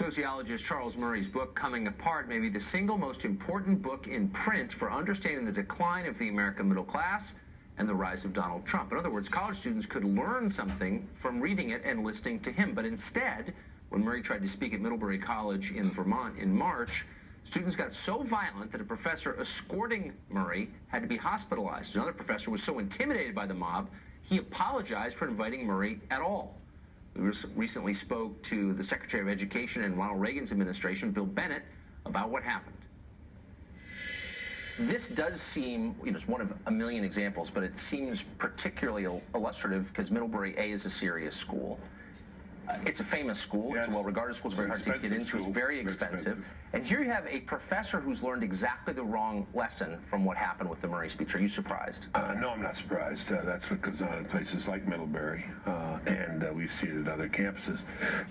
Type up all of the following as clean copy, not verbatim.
Sociologist Charles Murray's book, Coming Apart, may be the single most important book in print for understanding the decline of the American middle class and the rise of Donald Trump. In other words, college students could learn something from reading it and listening to him. But instead, when Murray tried to speak at Middlebury College in Vermont in March, students got so violent that a professor escorting Murray had to be hospitalized. Another professor was so intimidated by the mob, he apologized for inviting Murray at all. We recently spoke to the Secretary of Education in Ronald Reagan's administration, Bill Bennett, about what happened. This does seem, it's one of a million examples, but it seems particularly illustrative because Middlebury A is a serious school. It's a famous school. Yes. It's a well-regarded school. It's very hard to get into. It's very expensive. And here you have a professor who's learned exactly the wrong lesson from what happened with the Murray speech. Are you surprised? No, I'm not surprised. That's what goes on in places like Middlebury, and we've seen it at other campuses.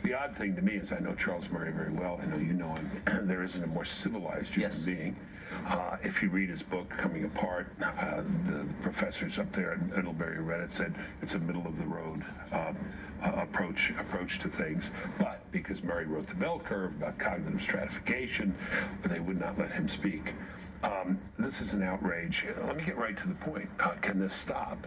The odd thing to me is I know Charles Murray very well. I know you know him. There isn't a more civilized human being. If you read his book, Coming Apart, the professors up there at Middlebury read it, said it's a middle-of-the-road approach to things. But because Murray wrote the bell curve about cognitive stratification, they would not let him speak. This is an outrage. Let me get right to the point. Can this stop?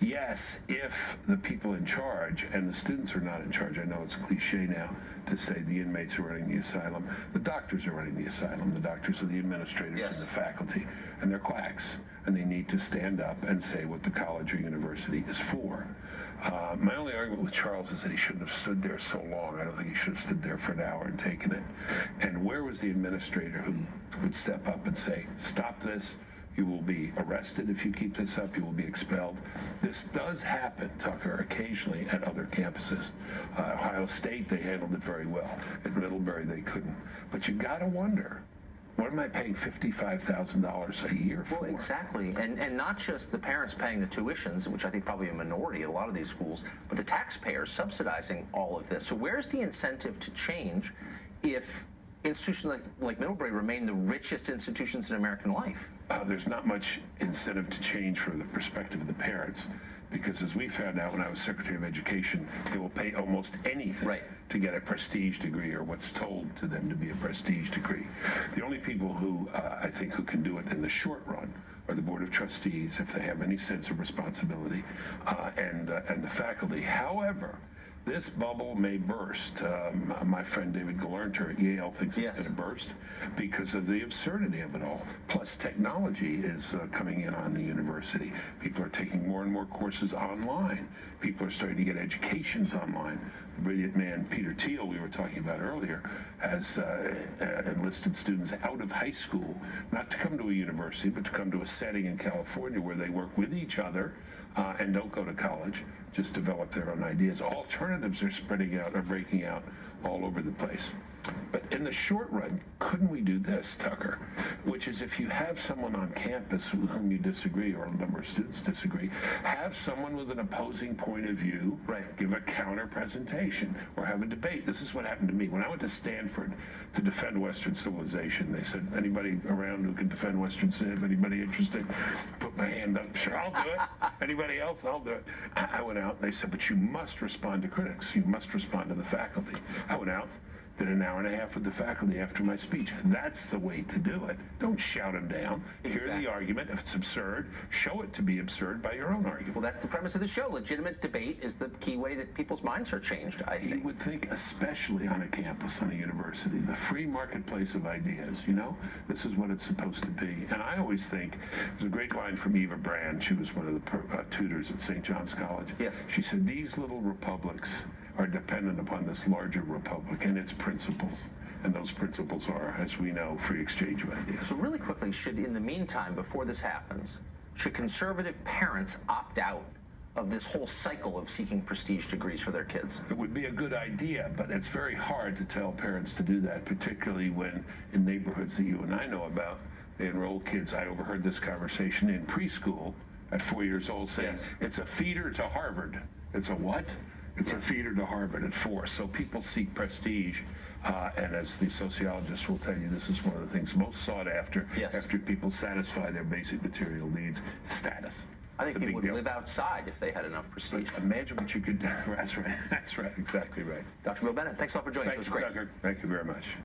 Yes, if the people in charge, and the students are not in charge. I know it's cliche now to say the inmates are running the asylum. The doctors are running the asylum. The doctors are the administrators and the faculty, and they're quacks. And they need to stand up and say what the college or university is for. My only argument with Charles is that he shouldn't have stood there so long. I don't think he should have stood there for an hour and taken it. And where was the administrator who would step up and say, stop this? You will be arrested if you keep this up. You will be expelled. This does happen, Tucker, occasionally at other campuses. Ohio State, they handled it very well. At Middlebury, they couldn't. But you got to wonder, what am I paying $55,000 a year for? Well, exactly. And not just the parents paying the tuitions, which I think probably a minority at a lot of these schools, but the taxpayers subsidizing all of this. So where's the incentive to change if institutions like Middlebury remain the richest institutions in American life? There's not much incentive to change from the perspective of the parents, because as we found out when I was Secretary of Education, they will pay almost anything to get a prestige degree, or what's told to them to be a prestige degree. The only people who I think who can do it in the short run are the Board of Trustees, if they have any sense of responsibility, and the faculty. However, this bubble may burst. My friend David Galerner at Yale thinks it's going to burst because of the absurdity of it all. Plus, technology is coming in on the university. People are taking more and more courses online. People are starting to get educations online. The brilliant man, Peter Thiel, we were talking about earlier, has enlisted students out of high school, not to come to a university, but to come to a setting in California where they work with each other and don't go to college, just develop their own ideas. Alternatives are spreading out, are breaking out all over the place. But in the short run, couldn't we do this, Tucker? Which is, if you have someone on campus with whom you disagree, or a number of students disagree, have someone with an opposing point of view, give a counter presentation, or have a debate. This is what happened to me. When I went to Stanford to defend Western civilization, they said, anybody around who can defend Western civilization, anybody interested? Put my hand up, sure, I'll do it. Anybody else, I'll do it. I went out, and they said, but you must respond to critics. You must respond to the faculty. I went out, did an hour and a half with the faculty after my speech. That's the way to do it. Don't shout them down. Hear the argument. If it's absurd, show it to be absurd by your own argument. Well, that's the premise of the show. Legitimate debate is the key way that people's minds are changed, I think. You would think, especially on a campus, on a university, the free marketplace of ideas, you know, this is what it's supposed to be. And I always think, there's a great line from Eva Brand. She was one of the tutors at St. John's College. Yes. She said, these little republics are dependent upon this larger republic and its principles. And those principles are, as we know, free exchange of ideas. So really quickly, in the meantime, before this happens, should conservative parents opt out of this whole cycle of seeking prestige degrees for their kids? It would be a good idea, but it's very hard to tell parents to do that, particularly when in neighborhoods that you and I know about, they enroll kids. I overheard this conversation in preschool at 4 years old saying, it's a feeder to Harvard. It's a what? It's a feeder to Harvard at 4. So people seek prestige, and as the sociologists will tell you, this is one of the things most sought after, after people satisfy their basic material needs, status. I think people would live outside if they had enough prestige. But imagine what you could do. That's right. That's right. Exactly right. Dr. Bill Bennett, thanks a lot for joining us. It was great. Tucker. Thank you very much.